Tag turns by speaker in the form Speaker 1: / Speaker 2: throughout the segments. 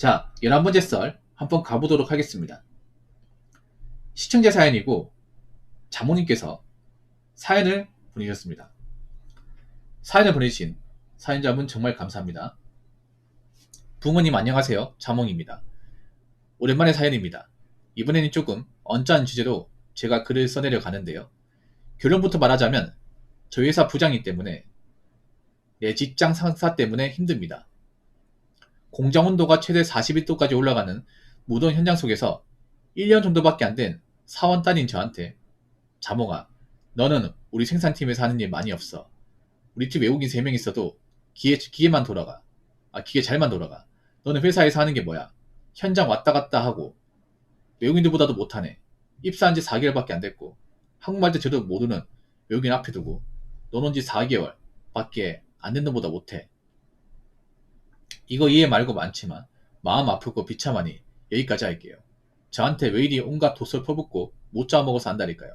Speaker 1: 자, 11번째 썰 한번 가보도록 하겠습니다. 시청자 사연이고 자모님께서 사연을 보내주셨습니다. 사연을 보내주신 사연자분 정말 감사합니다. 부모님 안녕하세요. 자몽입니다. 오랜만에 사연입니다. 이번에는 조금 언짢은 주제로 제가 글을 써내려 가는데요. 결론부터 말하자면 저희 회사 부장님 때문에 내 직장 상사 때문에 힘듭니다. 공장 온도가 최대 42도까지 올라가는 무더운 현장 속에서 1년 정도밖에 안 된 사원 딸인 저한테 자몽아, 너는 우리 생산팀에서 하는 일 많이 없어. 우리 팀 외국인 3명 있어도 기계만 돌아가. 기계 잘만 돌아가. 너는 회사에서 하는 게 뭐야? 현장 왔다 갔다 하고 외국인들보다도 못하네. 입사한 지 4개월밖에 안 됐고 한국말도 제대로 모르는 외국인 앞에 두고 넌 온 지 4개월 밖에 안 된 놈보다 못해. 이거 이해 말고 많지만 마음 아프고 비참하니 여기까지 할게요. 저한테 왜 이리 온갖 돛을 퍼붓고 못 잡아먹어서 한다니까요.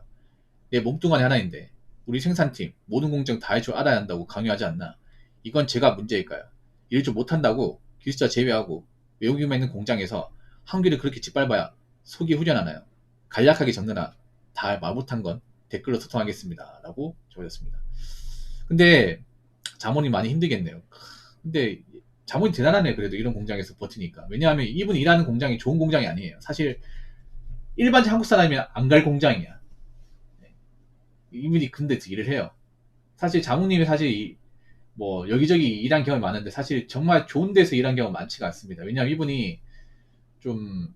Speaker 1: 내 몸뚱아리 하나인데 우리 생산팀 모든 공정 다 할 줄 알아야 한다고 강요하지 않나. 이건 제가 문제일까요? 일 좀 못한다고 기술자 제외하고 외국인만 있는 공장에서 한국인을 그렇게 짓밟아야 속이 후련하나요? 간략하게 적느라 다 말 못한 건 댓글로 소통하겠습니다. 라고 적으셨습니다. 근데 자모님 많이 힘들겠네요. 근데 자모님 대단하네요. 그래도 이런 공장에서 버티니까. 왜냐하면 이분 일하는 공장이 좋은 공장이 아니에요. 사실 일반적 한국 사람이면 안 갈 공장이야. 이분이 근데 일을 해요. 사실 자몽님이 사실 뭐 여기저기 일한 경험이 많은데 사실 정말 좋은 데서 일한 경험 많지가 않습니다. 왜냐하면 이분이 좀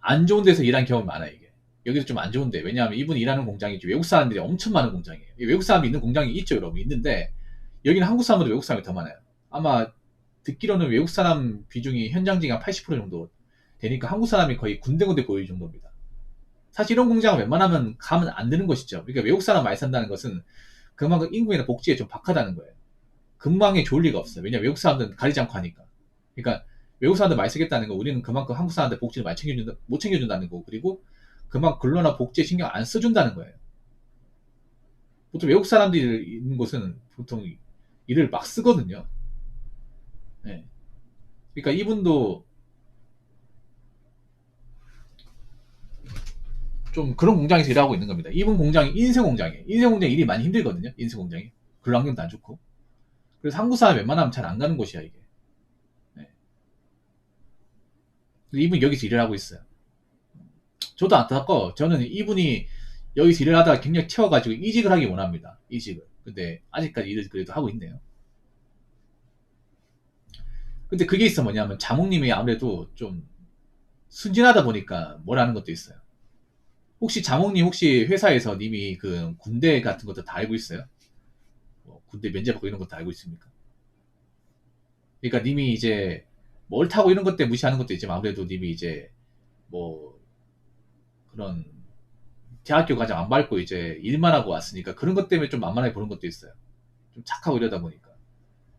Speaker 1: 안 좋은 데서 일한 경험이 많아요. 이게 여기서 좀 안 좋은데, 왜냐하면 이분이 일하는 공장이 외국 사람들이 엄청 많은 공장이에요. 외국 사람이 있는 공장이 있죠, 여러분. 있는데 여기는 한국 사람보다 외국 사람이 더 많아요. 아마 듣기로는 외국 사람 비중이 현장직이 한 80% 정도 되니까 한국 사람이 거의 군데군데 보일 정도입니다. 사실 이런 공장은 웬만하면 가면 안 되는 것이죠. 그러니까 외국 사람 많이 산다는 것은 그만큼 인구이나 복지에 좀 박하다는 거예요. 근방에 좋을 리가 없어요. 왜냐면 외국 사람들은 가리지 않고 하니까. 그러니까 외국 사람들 많이 쓰겠다는 거, 우리는 그만큼 한국 사람들 복지를 많이 못 챙겨준다는 거고, 그리고 그만큼 근로나 복지에 신경 안 써준다는 거예요. 보통 외국 사람들이 있는 곳은 보통 일을 막 쓰거든요. 네. 그러니까 이분도 좀 그런 공장에서 일하고 있는 겁니다. 이분 공장이 인쇄 공장이에요. 인쇄 공장 일이 많이 힘들거든요. 인쇄 공장이. 근로 환경도 안 좋고. 그래서 한국 사람 웬만하면 잘 안 가는 곳이야, 이게. 네. 이분이 여기서 일을 하고 있어요. 저도 안타까워. 저는 이분이 여기서 일을 하다가 경력 채워가지고 이직을 하기 원합니다. 이직을. 근데 아직까지 일을 그래도 하고 있네요. 근데 그게 있어. 뭐냐면 자몽님이 아무래도 좀 순진하다 보니까 뭐라는 것도 있어요. 혹시 자몽님 혹시 회사에서 님이 그 군대 같은 것도 다 알고 있어요? 뭐 군대 면제 받고 이런 것도 알고 있습니까? 그러니까 님이 이제 뭐 옳다고 이런 것 때문에 무시하는 것도 있지만 아무래도 님이 이제 뭐 그런 대학교 과정 안 밟고 이제 일만 하고 왔으니까 그런 것 때문에 좀 만만하게 보는 것도 있어요. 좀 착하고 이러다 보니까.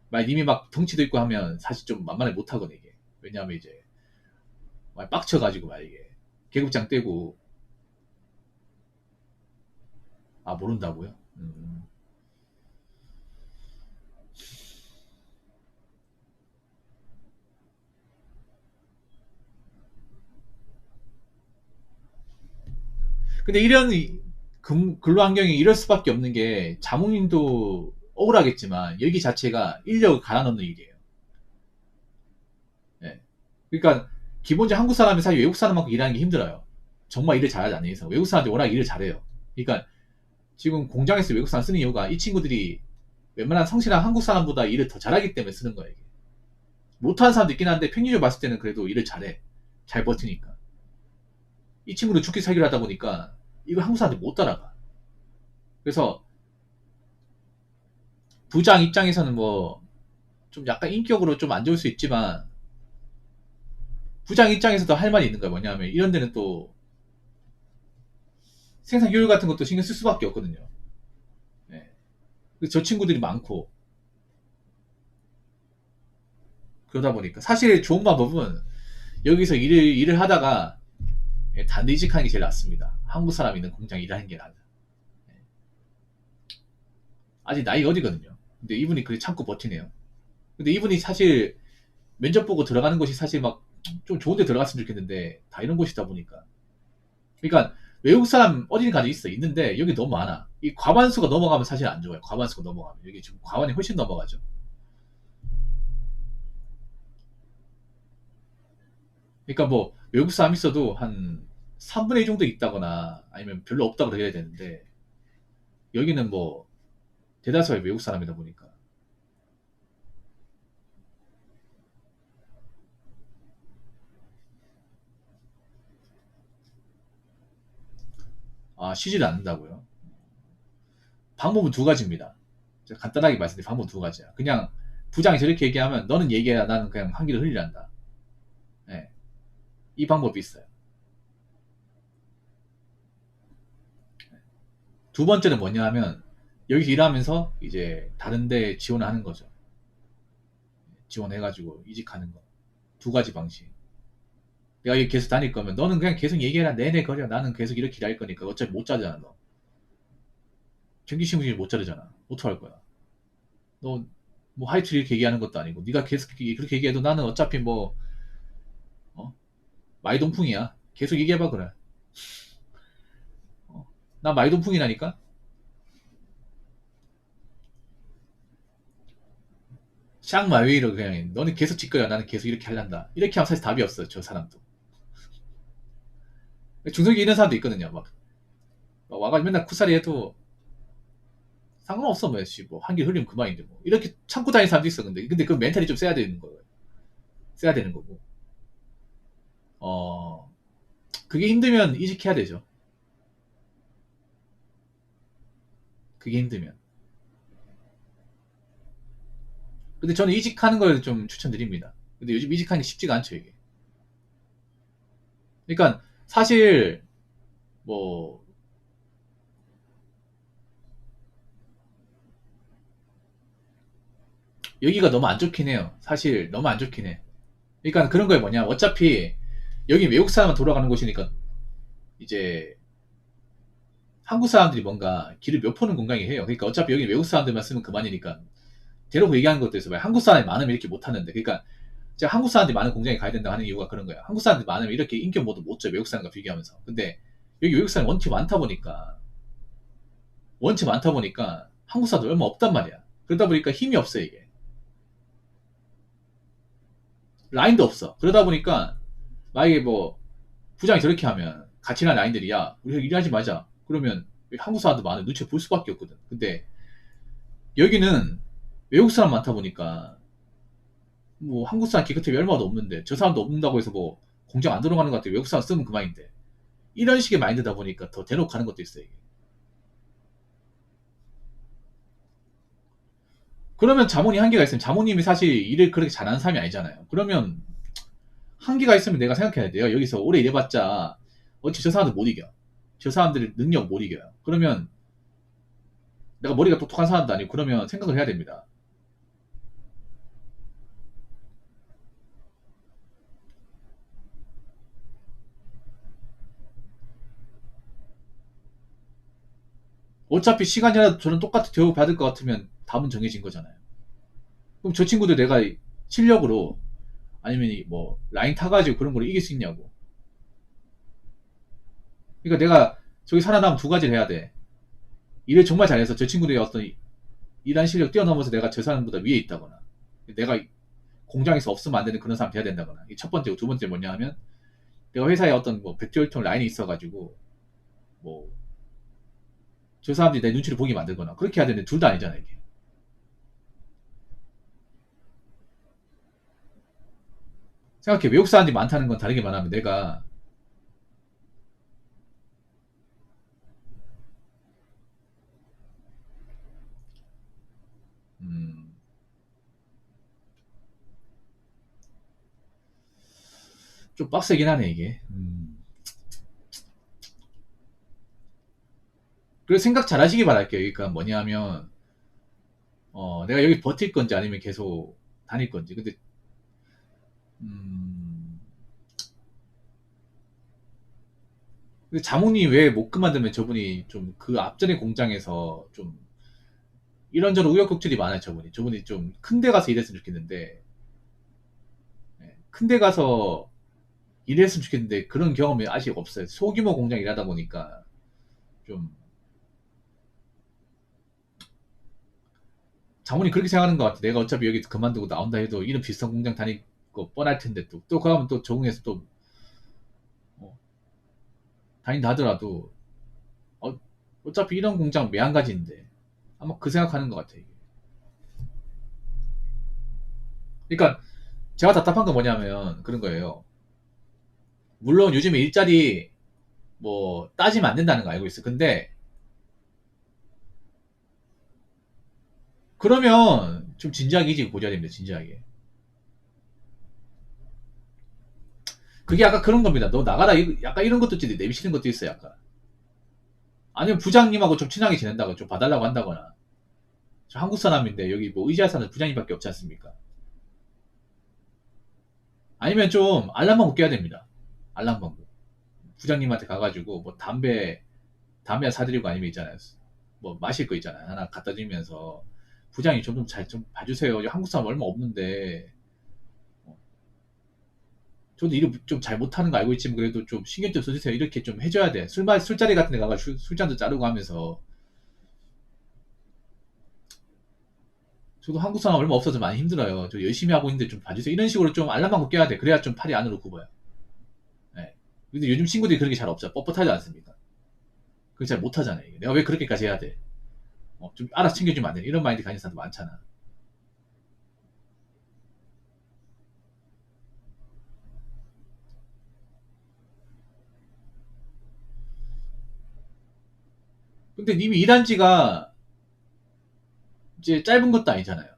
Speaker 1: 만약 님이 막 덩치도 있고 하면 사실 좀 만만하게 못하거든 이게. 왜냐하면 이제 막 빡쳐가지고 막 이게 계급장 떼고. 모른다고요? 근데 이런 근로 환경이 이럴 수밖에 없는 게 자몽님도 억울하겠지만 여기 자체가 인력을 갈아넣는 일이에요. 예. 그러니까 기본적으로 한국 사람이 사실 외국 사람만큼 일하는 게 힘들어요. 정말 일을 잘하지 않는 이상. 외국 사람들이 워낙 일을 잘해요. 그러니까 지금 공장에서 외국 사람 쓰는 이유가 이 친구들이 웬만한 성실한 한국 사람보다 일을 더 잘하기 때문에 쓰는 거예요. 이게. 못하는 사람도 있긴 한데 평균적으로 봤을 때는 그래도 일을 잘해. 잘 버티니까. 이 친구는 죽기 살기를 하다 보니까 이걸 한국 사람들이 못 따라가. 그래서 부장 입장에서는 뭐 좀 약간 인격으로 좀 안 좋을 수 있지만 부장 입장에서도 할 말이 있는 거야. 뭐냐면 이런 데는 또 생산 효율 같은 것도 신경 쓸 수밖에 없거든요. 네. 저 친구들이 많고 그러다 보니까 사실 좋은 방법은 여기서 일을 하다가 단대 이직하는 게 제일 낫습니다. 한국 사람 있는 공장 일하는 게 나아요. 아직 나이 어리거든요. 근데 이분이 그래 참고 버티네요. 근데 이분이 사실 면접 보고 들어가는 곳이 사실 막 좀 좋은 데 들어갔으면 좋겠는데 다 이런 곳이다 보니까. 그러니까 외국 사람 어디가지 있어 있는데 여기 너무 많아. 이 과반수가 넘어가면 사실 안 좋아요. 과반수가 넘어가면 여기 지금 과반이 훨씬 넘어가죠. 그러니까 뭐 외국 사람 있어도 한 3분의 2 정도 있다거나 아니면 별로 없다고 그래야 되는데 여기는 뭐 대다수가 외국 사람이다 보니까. 아, 쉬지를 않는다고요? 방법은 두 가지입니다. 제가 간단하게 말씀드린 방법은 두 가지야. 그냥 부장이 저렇게 얘기하면 너는 얘기해야 나는 그냥 한기를 흘리란다. 네, 이 방법이 있어요. 두 번째는 뭐냐 하면 여기서 일하면서 이제 다른 데 지원을 하는 거죠. 지원해가지고 이직하는 거. 두 가지 방식. 내가 여기 계속 다닐 거면 너는 그냥 계속 얘기해라. 내내 거려. 나는 계속 이렇게 일할 거니까. 어차피 못 자르잖아, 너. 정기신문일 못 자르잖아. 어떡할 거야. 너 뭐 하이트 이렇게 얘기하는 것도 아니고 네가 계속 그렇게 얘기해도 나는 어차피 뭐 어? 마이동풍이야. 계속 얘기해봐 그래. 나 마이동풍이라니까. 샹마웨이로 그냥 너는 계속 짓거야. 나는 계속 이렇게 할란다. 이렇게 하면 사실 답이 없어요. 저 사람도. 중성이 이런 사람도 있거든요. 막 와가지고 맨날 쿠사리 해도 상관없어. 뭐, 뭐 한개 흘리면 그만인데 뭐 이렇게 참고 다니는 사람도 있어. 근데 그 멘탈이 좀 세야 되는 거예요. 세야 되는 거고. 어 그게 힘들면 이직해야 되죠. 그게 힘들면. 근데 저는 이직하는 걸 좀 추천드립니다. 근데 요즘 이직하는 게 쉽지가 않죠, 이게. 그러니까 사실 뭐 여기가 너무 안 좋긴 해요. 사실 너무 안 좋긴 해. 그러니까 그런 거에 뭐냐. 어차피 여기 외국 사람만 돌아가는 곳이니까 이제 한국 사람들이 뭔가 길을 몇 푸는 공간이 해요. 그러니까 어차피 여기 외국 사람들만 쓰면 그만이니까 대놓고 얘기하는 것도 있어요. 한국 사람이 많으면 이렇게 못하는데. 그러니까 제가 한국 사람들이 많은 공장에 가야 된다고 하는 이유가 그런 거야. 한국 사람들이 많으면 이렇게 인격 모드 못 줘. 외국 사람과 비교하면서. 근데 여기 외국 사람이 원체 많다 보니까 한국 사람들 얼마 없단 말이야. 그러다 보니까 힘이 없어 이게. 라인도 없어. 그러다 보니까 만약에 뭐 부장이 저렇게 하면 같이 일하는 라인들이 야 우리 일하지 마자. 그러면 한국 사람들 많은 눈치 볼 수밖에 없거든. 근데 여기는 외국 사람 많다 보니까 뭐 한국 사람 기껏해 얼마도 없는데 저 사람도 없는다고 해서 뭐 공장 안 들어가는 것 같아. 외국 사람 쓰면 그만인데 이런 식의 마인드다 보니까 더 대놓고 하는 것도 있어요. 이게. 그러면 자문이 한계가 있으면 자문님이 사실 일을 그렇게 잘하는 사람이 아니잖아요. 그러면 한계가 있으면 내가 생각해야 돼요. 여기서 오래 일해봤자 어차피 저 사람들 못 이겨. 저 사람들 능력 못 이겨요. 그러면 내가 머리가 똑똑한 사람도 아니고 그러면 생각을 해야 됩니다. 어차피 시간이라도 저는 똑같이 대우 받을 것 같으면 답은 정해진 거잖아요. 그럼 저 친구들 내가 실력으로 아니면 뭐 라인 타가지고 그런 걸 이길 수 있냐고. 그러니까 내가 저기 살아남으면 두 가지를 해야 돼. 일을 정말 잘해서 저 친구들의 어떤 일한 실력 뛰어넘어서 내가 저 사람보다 위에 있다거나 내가 공장에서 없으면 안 되는 그런 사람 돼야 된다거나. 이 첫 번째고 두 번째 뭐냐 하면 내가 회사에 어떤 뭐 백조혈통 라인이 있어가지고 뭐 저 사람들이 내 눈치를 보게 만들거나 그렇게 해야 되는데 둘 다 아니잖아 이게. 생각해. 외국 사람들이 많다는 건 다르게 말하면 내가 음, 좀 빡세긴 하네 이게. 그래서 생각 잘 하시기 바랄게요. 그러니까 뭐냐면 내가 여기 버틸 건지 아니면 계속 다닐 건지. 근데 음, 근데 자문이 왜 못 그만두면 저분이 좀 그 앞전에 공장에서 좀 이런저런 우여곡절이 많아요. 저분이 좀 큰 데 가서 일했으면 좋겠는데 큰 데 가서 일했으면 좋겠는데 그런 경험이 아직 없어요. 소규모 공장 일하다 보니까 좀 장모님 그렇게 생각하는 것 같아. 내가 어차피 여기 그만두고 나온다 해도 이런 비슷한 공장 다닐 거 뻔할 텐데 또 가면 또 적응해서 또 어, 다닌다 하더라도 어차피 이런 공장 매한가지인데 아마 그 생각하는 것 같아. 이게. 그러니까 제가 답답한 건 뭐냐면 그런 거예요. 물론 요즘에 일자리 뭐 따지면 안 된다는 거 알고 있어. 근데 그러면 좀 진지하게 일찍 보셔야 됩니다. 진지하게. 그게 약간 그런 겁니다. 너 나가라. 약간 이런 것도 있지. 내비치는 것도 있어. 약간. 아니면 부장님하고 좀 친하게 지낸다고 좀 봐달라고 한다거나. 저 한국 사람인데 여기 뭐 의지할 사람은 부장님밖에 없지 않습니까? 아니면 좀 알람만 껴야 됩니다. 알람만. 부장님한테 가가지고 뭐 담배 사드리고 아니면 있잖아요. 뭐 마실 거 있잖아요. 하나 갖다 주면서 부장님 좀 잘 좀 봐주세요. 한국 사람 얼마 없는데 저도 일을 좀 잘 못하는 거 알고 있지만 그래도 좀 신경 좀 써주세요. 이렇게 좀 해줘야 돼. 술자리 같은 데 가가 술잔도 자르고 하면서 저도 한국 사람 얼마 없어서 많이 힘들어요. 저 열심히 하고 있는데 좀 봐주세요. 이런 식으로 좀 알람만 껴야 돼. 그래야 좀 팔이 안으로 굽어요. 네. 근데 요즘 친구들이 그런 게 잘 없죠. 뻣뻣하지 않습니까? 그걸 잘 못하잖아요. 이게. 내가 왜 그렇게까지 해야 돼? 좀 알아서 챙겨주면 안 돼. 이런 마인드 가진 사람도 많잖아. 근데 님이 일한 지가 이제 짧은 것도 아니잖아요.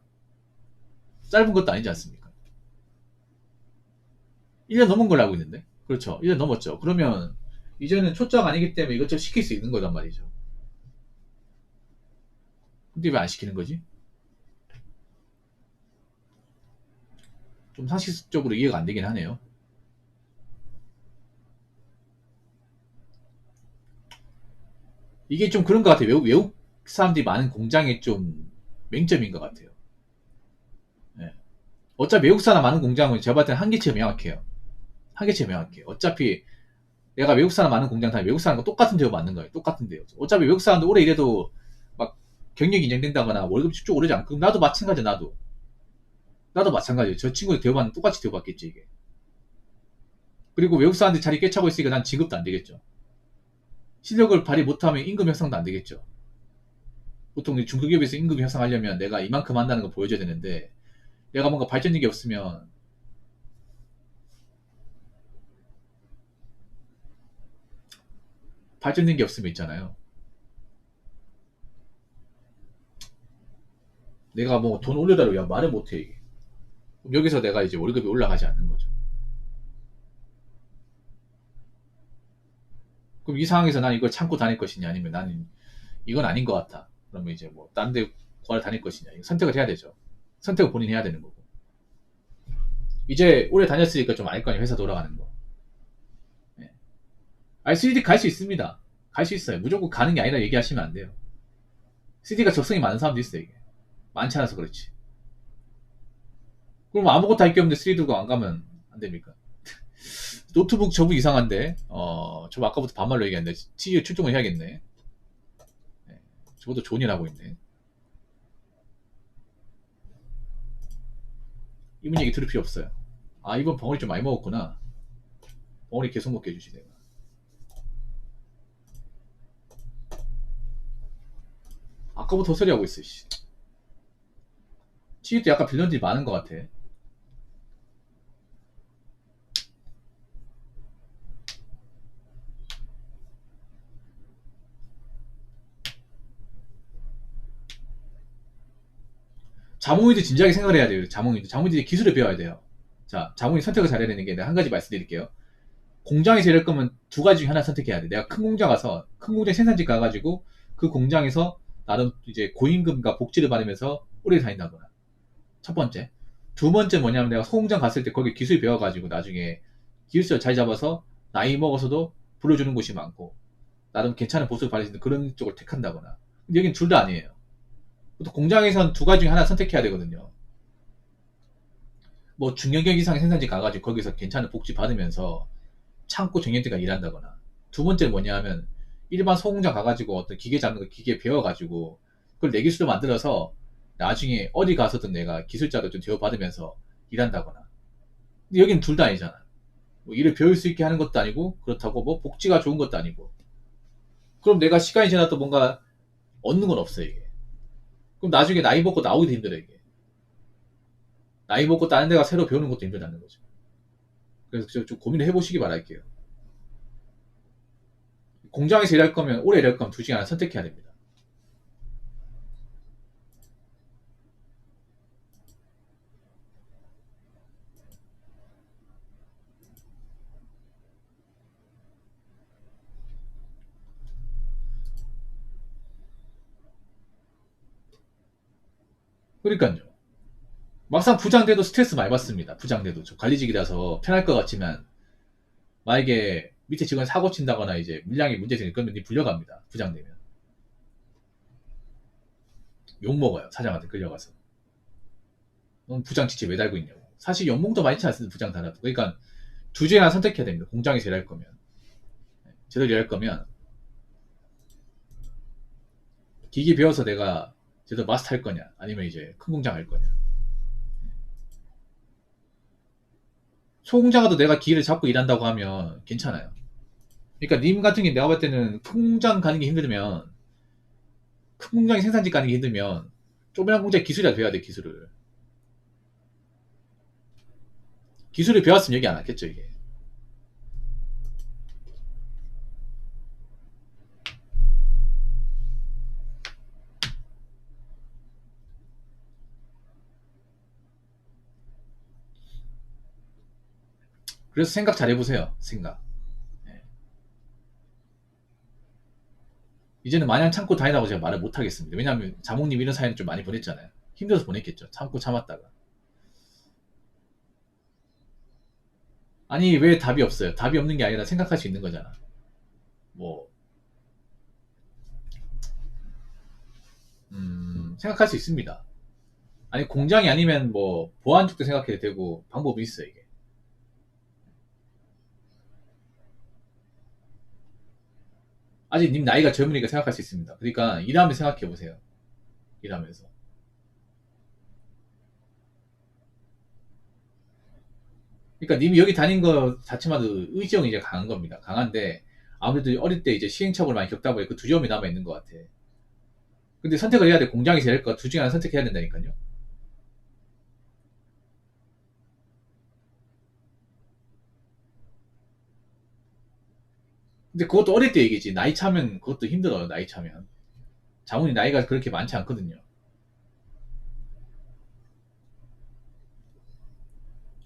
Speaker 1: 짧은 것도 아니지 않습니까? 1년 넘은 걸로 알고 있는데. 그렇죠. 1년 넘었죠. 그러면 이제는 초짜가 아니기 때문에 이것저것 시킬 수 있는 거단 말이죠. 근데 왜 안 시키는 거지? 좀 상식적으로 이해가 안 되긴 하네요. 이게 좀 그런 것 같아요. 외국 사람들이 많은 공장의 좀 맹점인 것 같아요. 네. 어차피 외국 사람 많은 공장은 제가 봤을 때는 한계치가 명확해요. 한계치가 명확해요. 어차피 내가 외국 사람 많은 공장 다니면 외국 사람과 똑같은 대우 받는 거예요. 똑같은 대우. 어차피 외국 사람도 오래 일해도 막 경력이 인정된다거나 월급이 쭉쭉 오르지 않고 나도 마찬가지야. 나도 마찬가지예요. 저 친구들 대우받는 똑같이 대우받겠지 이게. 그리고 외국 사람들이 자리 꿰차고 있으니까 난 진급도 안 되겠죠. 실력을 발휘 못하면 임금 형상도 안 되겠죠. 보통 중소기업에서 임금 형성하려면 내가 이만큼 한다는 걸 보여줘야 되는데 내가 뭔가 발전된 게 없으면 있잖아요. 내가 뭐 돈 올려달라고 야 말을 못해 이게. 여기서 내가 이제 월급이 올라가지 않는 거죠. 그럼 이 상황에서 난 이걸 참고 다닐 것이냐 아니면 나는 이건 아닌 것 같아. 그러면 이제 뭐 딴 데 구하러 다닐 것이냐 선택을 해야 되죠. 선택을 본인이 해야 되는 거고. 이제 오래 다녔으니까 좀 알 거 아니에요. 회사 돌아가는 거. 네. CD 갈 수 있습니다. 갈 수 있어요. 무조건 가는 게 아니라 얘기하시면 안 돼요. CD가 적성이 많은 사람도 있어요. 이게. 많지 않아서 그렇지. 그럼 아무것도 할 게 없는데 3 들고 안 가면 안 됩니까? 노트북 저분 이상한데, 저 아까부터 반말로 얘기했는데, TV에 출동을 해야겠네. 네, 저것도 존이라고 있네. 이분 얘기 들을 필요 없어요. 아, 이번 벙어리 좀 많이 먹었구나. 벙어리 계속 먹게 해주시네요. 아까부터 헛소리 하고 있어, 씨. TV도 약간 빌런들이 많은 것 같아. 자몽이도 진지하게 생각을 해야 돼요. 자몽이도 기술을 배워야 돼요. 자, 자몽이 선택을 잘해야 되는 게 내가 한 가지 말씀드릴게요. 공장에서 일할 거면 두 가지 중에 하나 선택해야 돼. 내가 큰 공장 가서 큰 공장 생산직 가가지고 그 공장에서 나름 이제 고임금과 복지를 받으면서 오래 다닌다거나. 첫 번째. 두 번째 뭐냐면 내가 소공장 갔을 때 거기 기술 배워가지고 나중에 기술을 잘 잡아서 나이 먹어서도 불러주는 곳이 많고 나름 괜찮은 보수를 받을 수 있는 그런 쪽을 택한다거나. 근데 여긴 둘 다 아니에요. 보통 공장에선 두 가지 중에 하나 선택해야 되거든요. 뭐 중견격 이상의 생산지 가가지고 거기서 괜찮은 복지 받으면서 창고 정년퇴가 일한다거나, 두 번째는 뭐냐 하면 일반 소공장 가가지고 어떤 기계 잡는 거 기계 배워가지고 그걸 내 기술로 만들어서 나중에 어디 가서든 내가 기술자도 좀 대우받으면서 일한다거나. 근데 여기는 둘 다 아니잖아. 뭐 일을 배울 수 있게 하는 것도 아니고, 그렇다고 뭐 복지가 좋은 것도 아니고. 그럼 내가 시간이 지나도 뭔가 얻는 건 없어 이게. 그럼 나중에 나이 먹고 나오기도 힘들어 이게. 나이 먹고 다른 데가 새로 배우는 것도 힘들다는 거죠. 그래서 좀 고민을 해보시기 바랄게요. 공장에서 일할 거면, 오래 일할 거면 둘 중에 하나 선택해야 됩니다. 그러니까요. 막상 부장돼도 스트레스 많이 받습니다. 부장돼도. 저 관리직이라서 편할 것 같지만, 만약에 밑에 직원이 사고 친다거나 이제 물량이 문제 생기면 그러면 니 불려갑니다. 부장되면. 욕먹어요. 사장한테 끌려가서. 넌 부장 지체 왜 달고 있냐고. 사실 연봉도 많지 않습니다. 부장 달아도. 그러니까 둘 중에 하나 선택해야 됩니다. 공장에서 일할 거면. 제대로 일할 거면 기기 배워서 내가 제대로 마스터 할 거냐, 아니면 이제 큰 공장 할 거냐. 소공장 가도 내가 기계를 잡고 일한다고 하면 괜찮아요. 그러니까 님 같은 게 내가 볼 때는 큰 공장 가는 게 힘들면, 큰 공장에 생산지 가는 게 힘들면 조그만 공장에 기술이라도 배워야 돼. 기술을 배웠으면 여기 안 왔겠죠 이게. 그래서 생각 잘 해보세요. 생각. 예. 이제는 마냥 참고 다니라고 제가 말을 못 하겠습니다. 왜냐하면 자몽님 이런 사연을 좀 많이 보냈잖아요. 힘들어서 보냈겠죠. 참고 참았다가. 아니 왜 답이 없어요? 답이 없는 게 아니라 생각할 수 있는 거잖아. 뭐 생각할 수 있습니다. 아니 공장이 아니면 뭐 보안 쪽도 생각해도 되고 방법이 있어요 이게. 아직 님 나이가 젊으니까 생각할 수 있습니다. 그러니까 일하면서 생각해 보세요. 일하면서. 그러니까 님이 여기 다닌 거 자체만도 의지형이 이제 강한 겁니다. 강한데 아무래도 어릴 때 이제 시행착오를 많이 겪다 보니 그 두려움이 남아 있는 것 같아. 근데 선택을 해야 돼. 공장이 제일 거, 둘 중에 하나 선택해야 된다니까요. 근데 그것도 어릴 때 얘기지. 나이 차면 그것도 힘들어요. 나이 차면. 자문이 나이가 그렇게 많지 않거든요.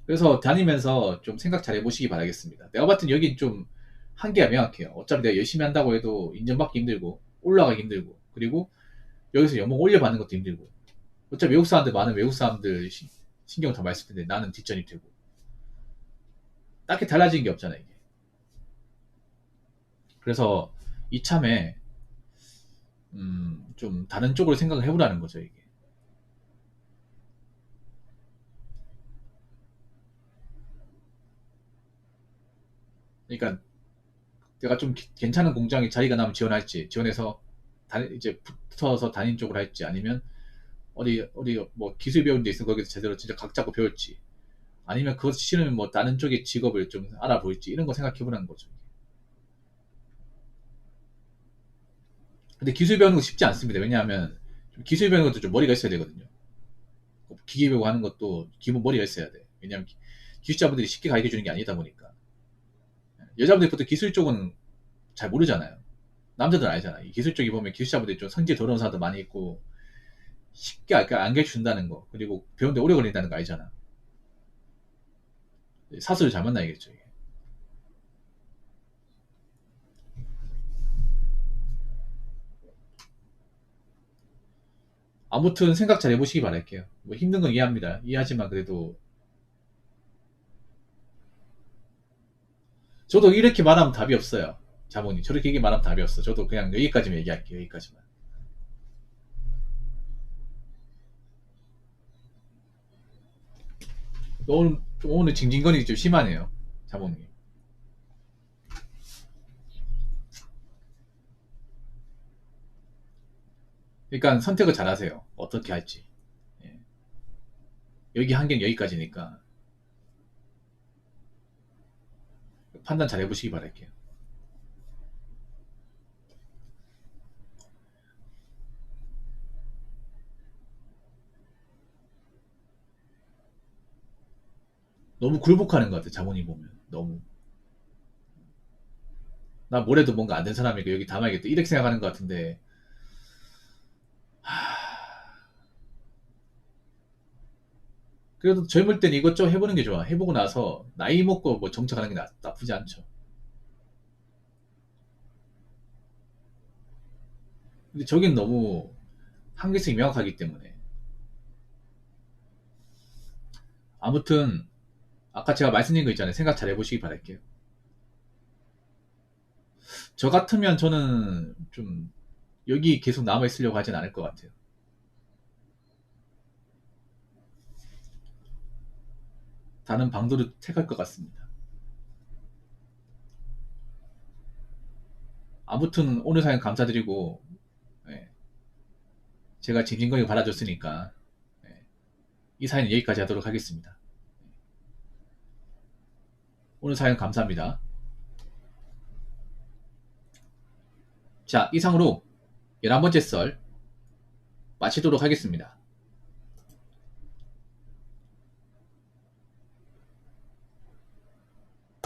Speaker 1: 그래서 다니면서 좀 생각 잘 해보시기 바라겠습니다. 내가 봤을 땐 여긴 좀 한계가 명확해요. 어차피 내가 열심히 한다고 해도 인정받기 힘들고, 올라가기 힘들고, 그리고 여기서 연봉 올려받는 것도 힘들고. 어차피 외국 사람들, 많은 외국 사람들 신경을 더 많이 쓸 텐데 나는 뒷전이 되고. 딱히 달라지는 게 없잖아, 이게. 그래서 이참에, 좀 다른 쪽으로 생각을 해보라는 거죠, 이게. 그러니까 내가 좀 괜찮은 공장에 자리가 나면 지원할지, 지원해서 이제 붙어서 다닌 쪽으로 할지, 아니면 어디 뭐 기술 배우는 데 있어 거기서 제대로 진짜 각 잡고 배울지, 아니면 그것 싫으면 뭐 다른 쪽의 직업을 좀 알아볼지, 이런 거 생각해보라는 거죠. 근데 기술 배우는 거 쉽지 않습니다. 왜냐하면 기술 배우는 것도 좀 머리가 있어야 되거든요. 기계 배우고 하는 것도 기본 머리가 있어야 돼. 왜냐하면 기술자분들이 쉽게 가르쳐 주는 게 아니다 보니까. 여자분들이 보통 기술 쪽은 잘 모르잖아요. 남자들은 알잖아. 이 기술 쪽이 보면 기술자분들이 좀 성질 더러운 사람도 많이 있고 쉽게 안 가르쳐 준다는 거, 그리고 배우는데 오래 걸린다는 거 알잖아. 사수를 잘 만나야겠죠. 이게. 아무튼 생각 잘 해보시기 바랄게요. 뭐 힘든 건 이해합니다. 이해하지만 그래도 저도 이렇게 말하면 답이 없어요. 자본이 저렇게 얘기 말하면 답이 없어. 저도 그냥 여기까지만 얘기할게요. 여기까지만. 오늘 징징거리기 좀 심하네요, 자몽님. 그러니까 선택을 잘 하세요. 어떻게 할지. 예. 여기 한계는 여기까지니까 판단 잘 해보시기 바랄게요. 너무 굴복하는 것 같아요, 자본이 보면. 너무. 나 뭐래도 뭔가 안 된 사람이고 여기 담아야겠다. 이렇게 생각하는 것 같은데, 그래도 젊을 땐 이것저것 해보는 게 좋아. 해보고 나서 나이 먹고 뭐 정착하는 게 나쁘지 않죠. 근데 저긴 너무 한계성이 명확하기 때문에. 아무튼 아까 제가 말씀드린 거 있잖아요. 생각 잘 해보시기 바랄게요. 저 같으면 저는 좀 여기 계속 남아있으려고 하진 않을 것 같아요. 다른 방도를 택할 것 같습니다. 아무튼 오늘 사연 감사드리고, 예, 제가 징징거리고 받아줬으니까, 예, 이 사연은 여기까지 하도록 하겠습니다. 오늘 사연 감사합니다. 자, 이상으로 11번째 썰 마치도록 하겠습니다.